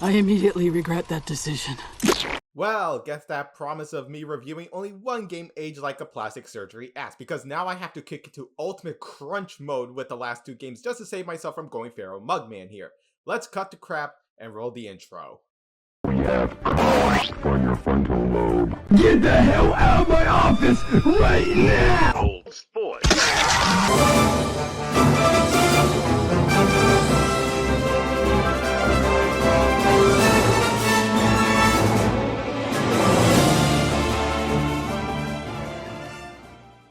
I immediately regret that decision. Well, guess that promise of me reviewing only one game aged like a plastic surgery ass, because now I have to kick into ultimate crunch mode with the last two games just to save myself from going Pharaoh Mugman here. Let's cut the crap and roll the intro. We have cars on your frontal lobe. Get the hell out of my office right now! Old sport.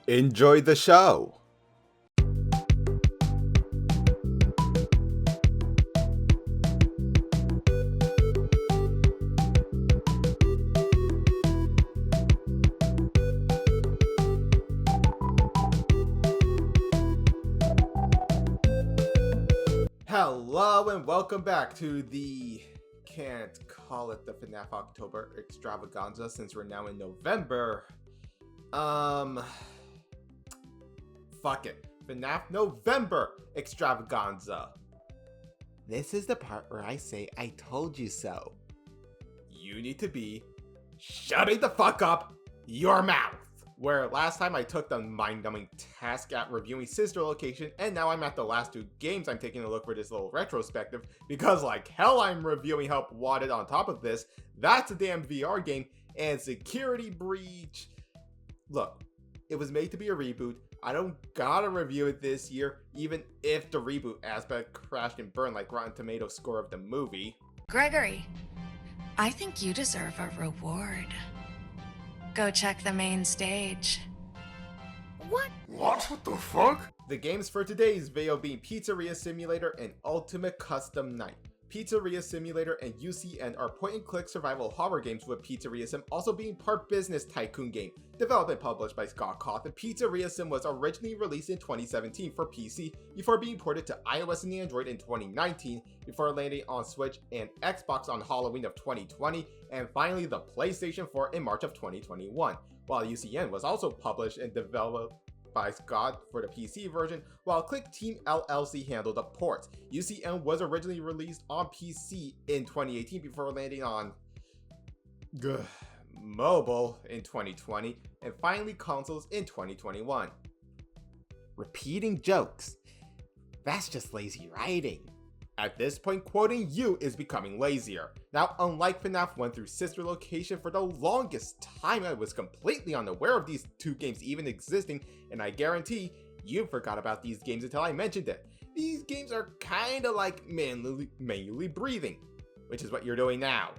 Enjoy the show! Hello and welcome back to the, can't call it the FNAF October extravaganza since we're now in November. Fuck it. FNAF November extravaganza. This is the part where I say I told you so. You need to be shutting the fuck up your mouth. Where last time I took the mind-numbing task at reviewing Sister Location, and now I'm at the last two games I'm taking a look for this little retrospective, because like hell I'm reviewing Help Wanted on top of this. That's a damn VR game, and Security Breach. Look, it was made to be a reboot. I don't gotta review it this year, even if the reboot aspect crashed and burned like Rotten Tomatoes score of the movie. Gregory, I think you deserve a reward. Go check the main stage. What? What the fuck? The games for today's video being Pizzeria Simulator and Ultimate Custom Night. Pizzeria Simulator and UCN are point-and-click survival horror games, with Pizzeria Sim also being part business tycoon game. Developed and published by Cawthon, Pizzeria Sim was originally released in 2017 for PC, before being ported to iOS and Android in 2019, before landing on Switch and Xbox on Halloween of 2020, and finally the PlayStation 4 in March of 2021. While UCN was also published and developed by Scott for the PC version, while Click Team LLC handled the ports. UCN was originally released on PC in 2018 before landing on mobile in 2020, and finally consoles in 2021. Repeating jokes. That's just lazy writing. At this point, quoting you is becoming lazier. Now, unlike FNAF 1 through Sister Location, for the longest time I was completely unaware of these two games even existing, and I guarantee you forgot about these games until I mentioned it. These games are kinda like manually breathing, which is what you're doing now.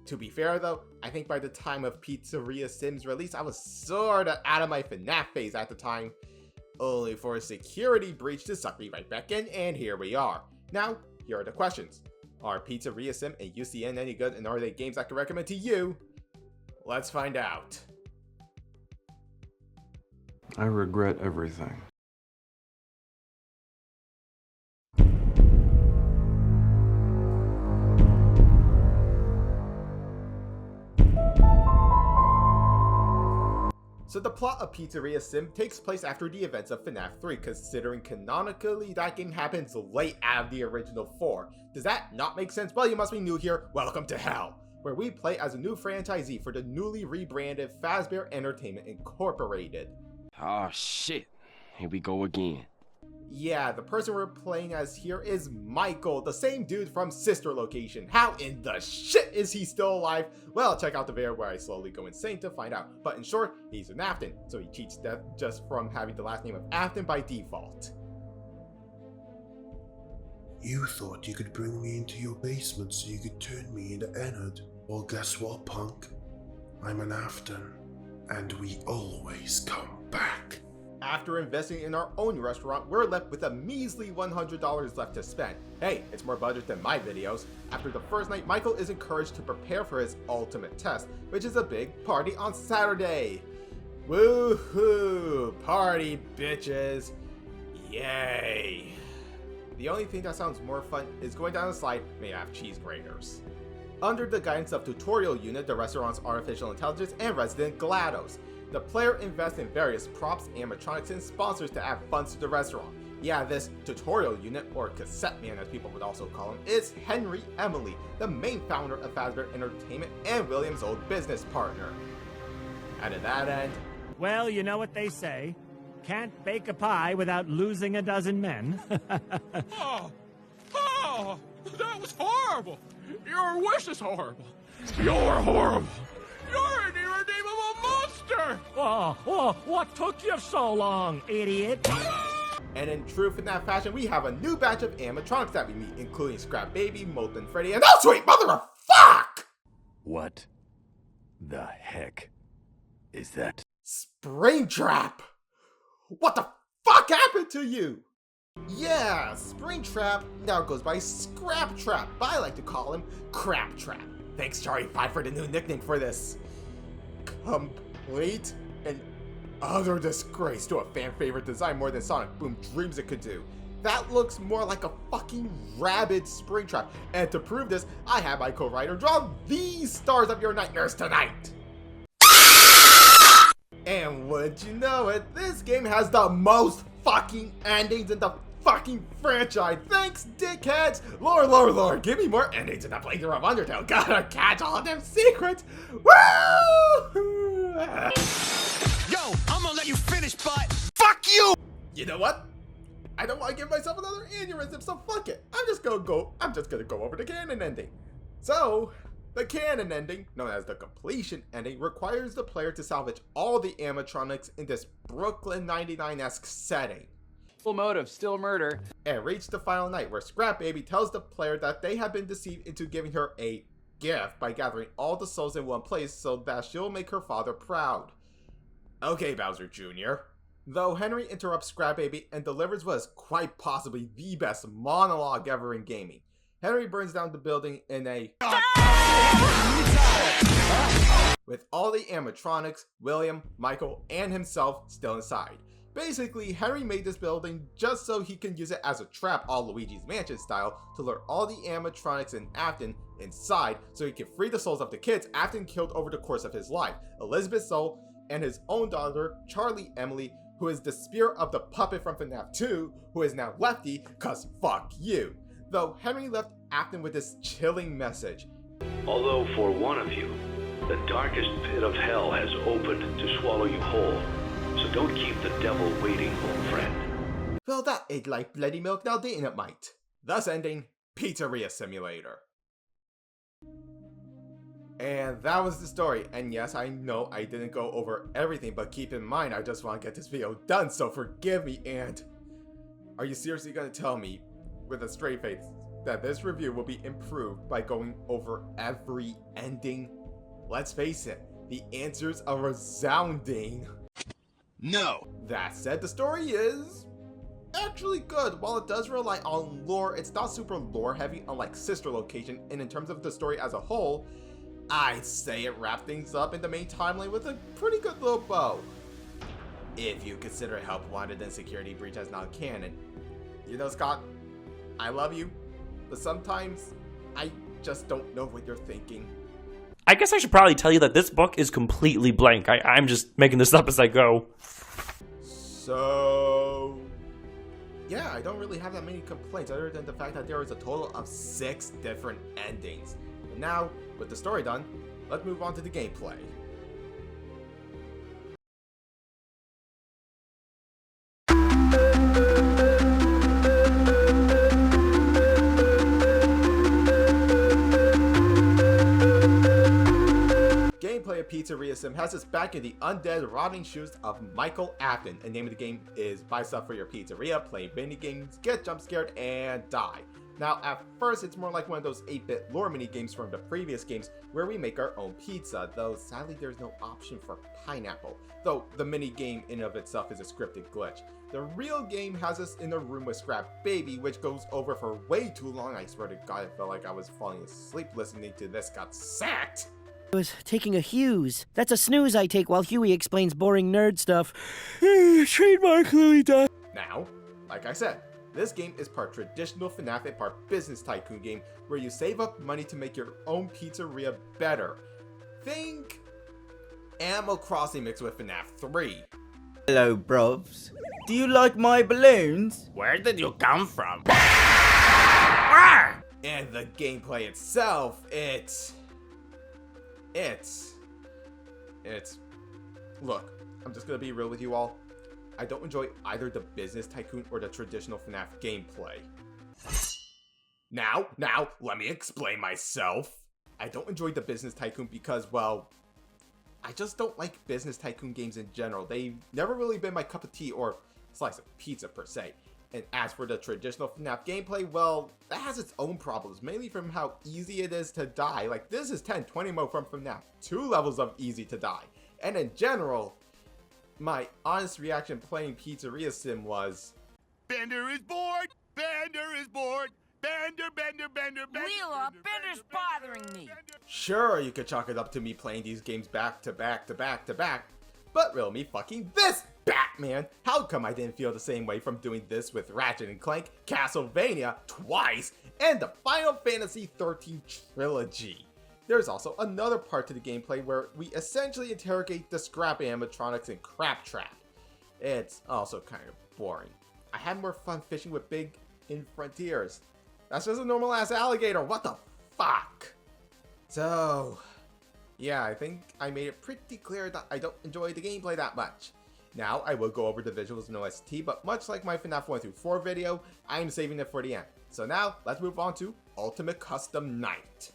To be fair though, I think by the time of Pizzeria Sim's release, I was sorta out of my FNAF phase at the time, only for a Security Breach to suck me right back in, and here we are. Now, here are the questions. Are Pizzeria Sim and UCN any good, and are they games I can recommend to you? Let's find out. I regret everything. So the plot of Pizzeria Sim takes place after the events of FNAF 3, considering canonically that game happens late out of the original 4. Does that not make sense? Well, you must be new here. Welcome to hell, where we play as a new franchisee for the newly rebranded Fazbear Entertainment Incorporated. Oh shit, here we go again. Yeah, the person we're playing as here is Michael, the same dude from Sister Location. How in the shit is he still alive? Well, check out the video where I slowly go insane to find out. But in short, he's an Afton, so he cheats death just from having the last name of Afton by default. You thought you could bring me into your basement so you could turn me into Ennard. Well, guess what, punk? I'm an Afton, and we always come back. After investing in our own restaurant, we're left with a measly $100 left to spend. Hey, it's more budget than my videos. After the first night, Michael is encouraged to prepare for his ultimate test, which is a big party on Saturday. Woohoo! Party, bitches! Yay! The only thing that sounds more fun is going down a slide made out of cheese graters. Under the guidance of Tutorial Unit, the restaurant's artificial intelligence, and resident GLaDOS, the player invests in various props, animatronics, and sponsors to add fun to the restaurant. Yeah, this tutorial unit, or cassette man as people would also call him, is Henry Emily, the main founder of Fazbear Entertainment and William's old business partner. And to that end, Well, you know what they say. Can't bake a pie without losing a dozen men. Oh, that was horrible. Your wish is horrible. You're horrible. You're an irredeemable monster. Oh, what took you so long, idiot? and in true FNAF fashion, we have a new batch of animatronics that we meet, including Scrap Baby, Molten Freddy, and oh sweet mother of fuck! What the heck is that? Springtrap! What the fuck happened to you? Yeah, Springtrap now goes by Scrap Trap, but I like to call him Crap Trap. Thanks Charlie 5 for the new nickname for this complete and utter disgrace to a fan favorite design more than Sonic Boom dreams it could do. That looks more like a fucking rabid Springtrap, and to prove this, I had my co-writer draw these stars of your nightmares tonight. And would you know it, this game has the most fucking endings in the fucking franchise. Thanks, dickheads! Lord, give me more endings in the playthrough of Undertale. Gotta catch all them secrets. Woo! Yo, I'm gonna let you finish, but Fuck you! You know what? I don't want to give myself another aneurysm, so fuck it. I'm just gonna go over the canon ending. So, the canon ending, known as the completion ending, requires the player to salvage all the animatronics in this Brooklyn 99-esque setting. Full motive, still murder. And reach the final night where Scrap Baby tells the player that they have been deceived into giving her a gift by gathering all the souls in one place so that she'll make her father proud. Okay, Bowser Jr. Though Henry interrupts Scrap Baby and delivers what is quite possibly the best monologue ever in gaming. Henry burns down the building in a with all the animatronics, William, Michael, and himself still inside. Basically, Henry made this building just so he can use it as a trap all Luigi's Mansion style to lure all the animatronics in Afton inside so he can free the souls of the kids Afton killed over the course of his life, Elizabeth's soul, and his own daughter, Charlie Emily, who is the spirit of the puppet from FNAF 2, who is now Lefty, cause fuck you. Though Henry left Afton with this chilling message. Although for one of you, the darkest pit of hell has opened to swallow you whole. So don't keep the devil waiting, old friend. Well, that ate like bloody milk, now didn't it, mate? Thus ending Pizzeria Simulator. And that was the story, and yes, I know I didn't go over everything, but keep in mind, I just want to get this video done, so forgive me. And are you seriously going to tell me, with a straight face, that this review will be improved by going over every ending? Let's face it, the answers are resounding no. That said, the story is actually good. While it does rely on lore, it's not super lore heavy unlike Sister Location, and in terms of the story as a whole, I'd say it wrapped things up in the main timeline with a pretty good little bow. If you consider Help Wanted and Security Breach as not canon. You know, Scott, I love you, but sometimes I just don't know what you're thinking. I guess I should probably tell you that this book is completely blank. I'm just making this up as I go. So, yeah, I don't really have that many complaints other than the fact that there is a total of 6 different endings. And now, with the story done, let's move on to the gameplay. Gameplay of Pizzeria Sim has us back in the undead rotting shoes of Michael Afton, and the name of the game is buy stuff for your pizzeria, play mini games, get jump scared, and die. Now, at first, it's more like one of those 8-bit lore mini games from the previous games where we make our own pizza, though sadly there's no option for pineapple, though the mini game in of itself is a scripted glitch. The real game has us in a room with Scrap Baby, which goes over for way too long. I swear to God, I felt like I was falling asleep listening to this. Got sacked! I was taking a Hughes. That's a snooze I take while Huey explains boring nerd stuff. Trademark Louis Duck. Now, like I said, this game is part traditional FNAF and part business tycoon game where you save up money to make your own pizzeria better. Think Animal Crossing mixed with FNAF 3. Hello, bros. Do you like my balloons? Where did you come from? And the gameplay itself, it's... Look, I'm just gonna be real with you all. I don't enjoy either the Business Tycoon or the traditional FNAF gameplay. Now, let me explain myself. I don't enjoy the Business Tycoon because, well, I just don't like Business Tycoon games in general. They've never really been my cup of tea or slice of pizza per se. And as for the traditional FNAF gameplay, well, that has its own problems, mainly from how easy it is to die. Like, this is 10-20 mode from FNAF, 2 levels of easy to die. And in general, my honest reaction playing Pizzeria Sim was... Bender is bored! Bender is bored! Bender! Leela, Bender's bothering me! Sure, you could chalk it up to me playing these games back to back, but riddle me fucking this, Batman! How come I didn't feel the same way from doing this with Ratchet & Clank, Castlevania twice, and the Final Fantasy XIII trilogy? There's also another part to the gameplay where we essentially interrogate the scrap animatronics in Crap Trap. It's also kind of boring. I had more fun fishing with Big in Frontiers. That's just a normal ass alligator, what the fuck? So, yeah, I think I made it pretty clear that I don't enjoy the gameplay that much. Now, I will go over the visuals and OST, but much like my FNAF 1 through 4 video, I am saving it for the end. So now, let's move on to Ultimate Custom Night.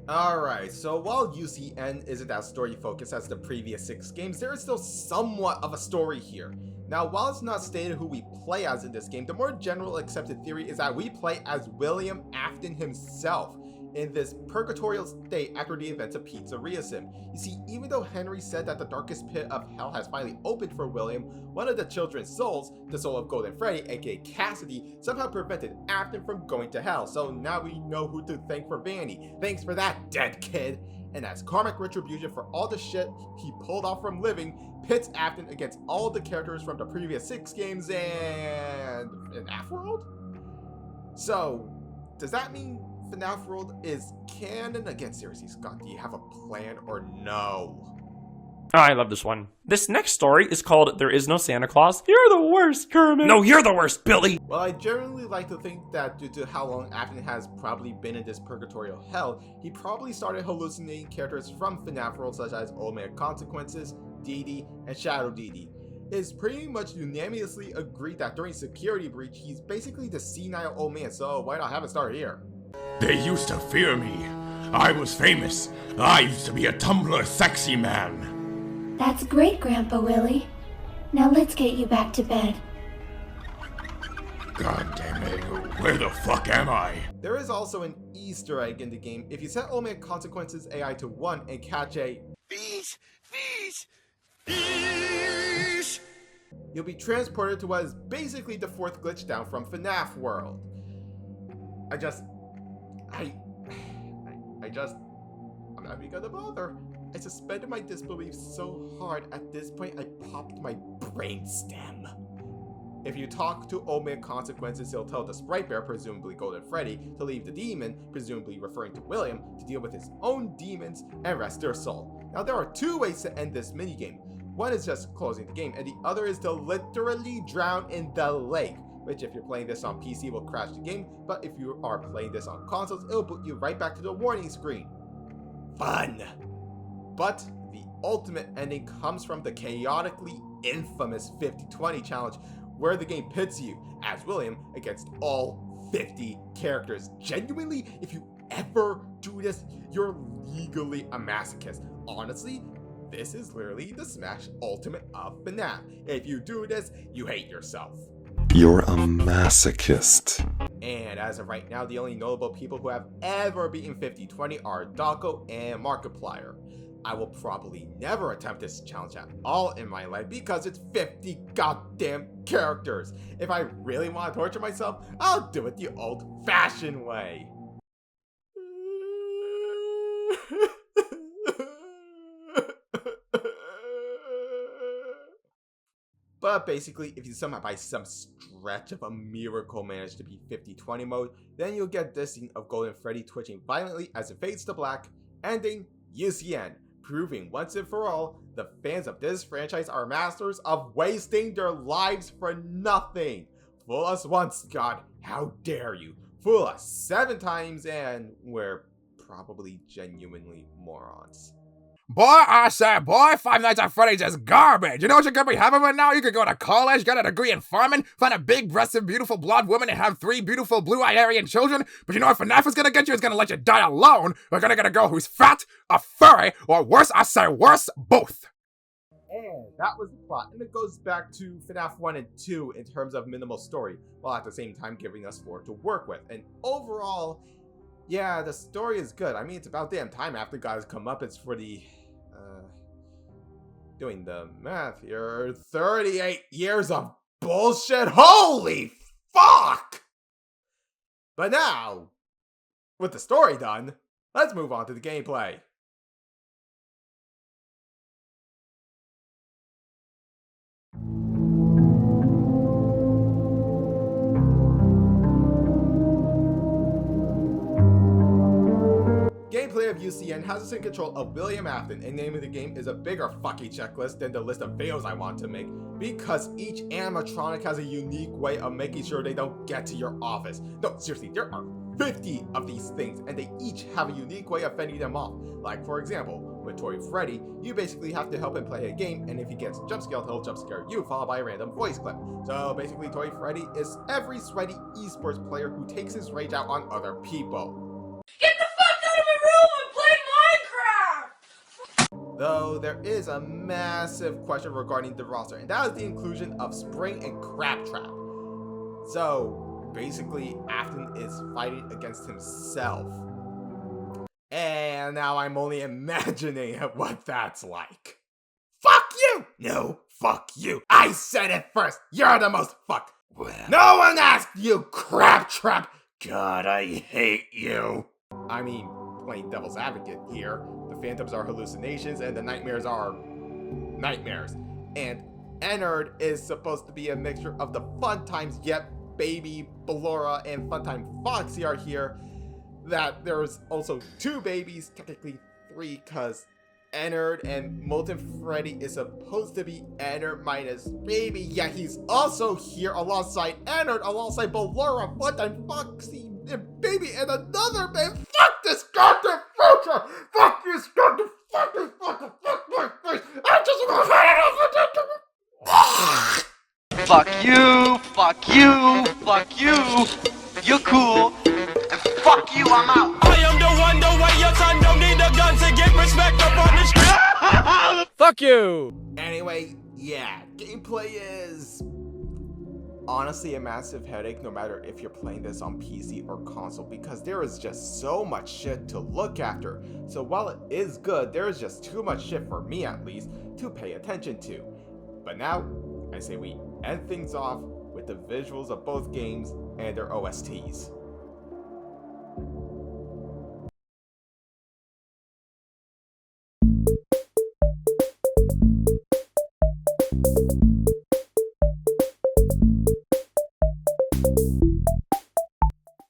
Alright, so while UCN isn't as story focused as the previous 6 games, there is still somewhat of a story here. Now, while it's not stated who we play as in this game, the more general accepted theory is that we play as William Afton himself in this purgatorial state after the events of Pizzeria Sim. You see, even though Henry said that the darkest pit of hell has finally opened for William, one of the children's souls, the soul of Golden Freddy, aka Cassidy, somehow prevented Afton from going to hell. So now we know who to thank for Vanny. Thanks for that, dead kid! And as karmic retribution for all the shit he pulled off from living, pits Afton against all the characters from the previous 6 games and FNAF World? So, does that mean FNAF World is canon? Again, seriously, Scott, do you have a plan or no? Oh, I love this one. This next story is called There Is No Santa Claus. You're the worst, Kermit. No, you're the worst, Billy. Well, I generally like to think that due to how long Afton has probably been in this purgatorial hell, he probably started hallucinating characters from FNAF World such as Old Man Consequences, Dee Dee, and Shadow Dee Dee. It's pretty much unanimously agreed that during Security Breach, he's basically the senile old man, so why not have it start here? They used to fear me. I was famous. I used to be a Tumblr sexy man. That's great, Grandpa Willie. Now let's get you back to bed. God damn it, where the fuck am I? There is also an Easter egg in the game. If you set Old Man Consequences AI to 1 and catch a fish, you'll be transported to what is basically the 4th glitch down from FNAF World. I'm not even gonna bother. I suspended my disbelief so hard at this point I popped my brainstem. If you talk to Old Man Consequences, he'll tell the Sprite Bear, presumably Golden Freddy, to leave the demon, presumably referring to William, to deal with his own demons and rest their soul. Now there are 2 ways to end this minigame. One is just closing the game, and the other is to literally drown in the lake, which if you're playing this on PC will crash the game, but if you are playing this on consoles, it'll put you right back to the warning screen. Fun! But the ultimate ending comes from the chaotically infamous 50-20 challenge, where the game pits you, as William, against all 50 characters. Genuinely, if you ever do this, you're legally a masochist. Honestly, this is literally the Smash Ultimate of FNAF. If you do this, you hate yourself. You're a masochist. And as of right now, the only notable people who have ever beaten 50-20 are Dako and Markiplier. I will probably never attempt this challenge at all in my life because it's 50 goddamn characters. If I really want to torture myself, I'll do it the old-fashioned way. But basically, if you somehow by some stretch of a miracle manage to beat 50-20 mode, then you'll get this scene of Golden Freddy twitching violently as it fades to black, ending UCN, proving once and for all, the fans of this franchise are masters of wasting their lives for nothing. Fool us once, God, how dare you? Fool us 7 times and we're probably genuinely morons. Boy, I say, boy, Five Nights at Freddy's is garbage. You know what you could be having right now? You could go to college, get a degree in farming, find a big-breasted, beautiful blonde woman, and have 3 beautiful blue-eyed Aryan children. But you know what FNAF is gonna get you? It's gonna let you die alone. We're gonna get a girl who's fat, a furry, or worse, I say worse, both. And that was the plot, and it goes back to FNAF 1 and 2 in terms of minimal story, while at the same time giving us 4 to work with. And overall, yeah, the story is good. I mean, it's about damn time after guys come up. It's for the, doing the math here, 38 years of bullshit. Holy fuck! But now, with the story done, let's move on to the gameplay. Gameplay of UCN has us in control of William Afton, and naming the game is a bigger fucking checklist than the list of videos I want to make, because each animatronic has a unique way of making sure they don't get to your office. No, seriously, there are 50 of these things, and they each have a unique way of fending them off. Like, for example, with Toy Freddy, you basically have to help him play a game, and if he gets jump scared, he'll jump scare you, followed by a random voice clip. So basically, Toy Freddy is every sweaty esports player who takes his rage out on other people. Get the fuck out of my room and play Minecraft! Though there is a massive question regarding the roster, and that is the inclusion of Spring and Crabtrap. So basically, Afton is fighting against himself. And now I'm only imagining what that's like. Fuck you! No, fuck you. I said it first. You're the most fucked. No one asked you, Crabtrap. God, I hate you. I mean, playing devil's advocate here, the phantoms are hallucinations and the nightmares are nightmares. And Ennard is supposed to be a mixture of the fun times, yet baby Ballora and Funtime Foxy are here. That there's also 2 babies, technically 3, cause Ennard and Molten Freddy is supposed to be Ennard minus baby, yet he's also here alongside Ennard, alongside Ballora, Funtime Foxy, and baby, and another baby. Fuck this goddamn future! Fuck this goddamn fucking fuck my face! I just want to Fuck you, fuck you, fuck you. You're cool. And fuck you, I'm out. I am the one, the way your son don't need a gun to get respect up on the street. Fuck you! Anyway, yeah, gameplay is honestly a massive headache no matter if you're playing this on PC or console, because there is just so much shit to look after. So while it is good, there is just too much shit, for me at least, to pay attention to. But now, I say we end things off with the visuals of both games and their OSTs.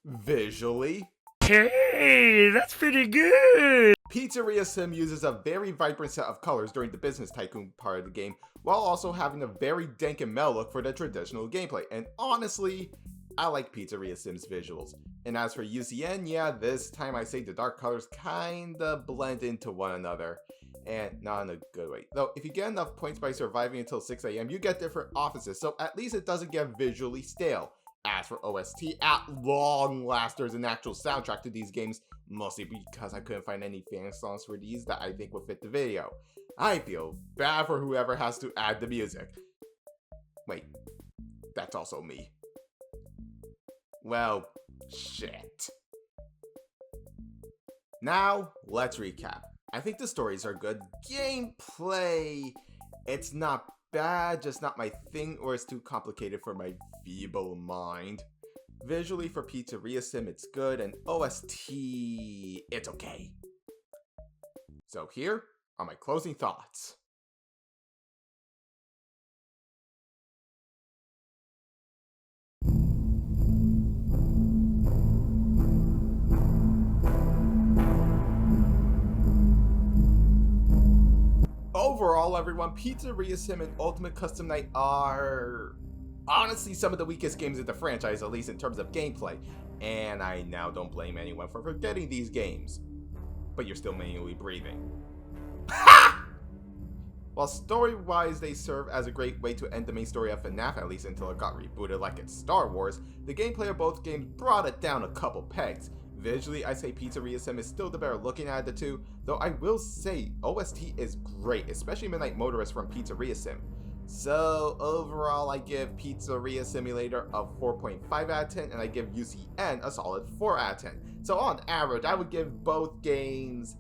Visually, hey, that's pretty good! Pizzeria Sim uses a very vibrant set of colors during the business tycoon part of the game, while also having a very dank and mellow look for the traditional gameplay, and honestly, I like Pizzeria Sim's visuals. And as for UCN, yeah, this time I say the dark colors kinda blend into one another, and not in a good way. Though, if you get enough points by surviving until 6 AM, you get different offices, so at least it doesn't get visually stale. As for OST, at long last there's an actual soundtrack to these games, mostly because I couldn't find any fan songs for these that I think would fit the video. I feel bad for whoever has to add the music. Wait, that's also me. Well, shit. Now, let's recap. I think the stories are good. Gameplay, it's not bad, just not my thing, or it's too complicated for my feeble mind. Visually for Pizzeria Sim, it's good, and OST, it's okay. So here are my closing thoughts. Overall, everyone, Pizzeria Sim and Ultimate Custom Night are honestly some of the weakest games in the franchise, at least in terms of gameplay. And I now don't blame anyone for forgetting these games. But you're still manually breathing. While story-wise they serve as a great way to end the main story of FNAF, at least until it got rebooted like it's Star Wars, the gameplay of both games brought it down a couple pegs. Visually, I say Pizzeria Sim is still the better looking out of the two, though I will say OST is great, especially Midnight Motorist from Pizzeria Sim. So overall, I give Pizzeria Simulator a 4.5 out of 10, and I give UCN a solid 4 out of 10. So on average, I would give both games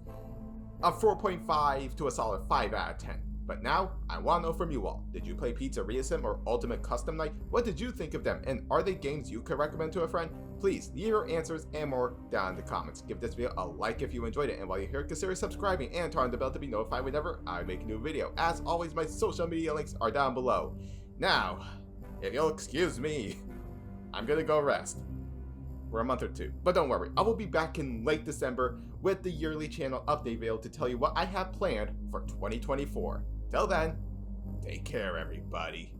a 4.5 to a solid 5 out of 10. But now, I want to know from you all. Did you play Pizzeria Sim or Ultimate Custom Night? What did you think of them? And are they games you could recommend to a friend? Please leave your answers and more down in the comments. Give this video a like if you enjoyed it. And while you're here, consider subscribing and turn on the bell to be notified whenever I make a new video. As always, my social media links are down below. Now, if you'll excuse me, I'm gonna go rest for a month or two. But don't worry, I will be back in late December with the yearly channel update video to tell you what I have planned for 2024. Till then, take care, everybody.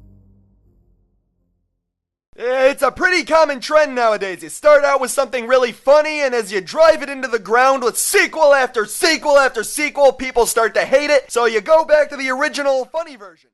It's a pretty common trend nowadays. You start out with something really funny, and as you drive it into the ground with sequel after sequel after sequel, people start to hate it, so you go back to the original funny version.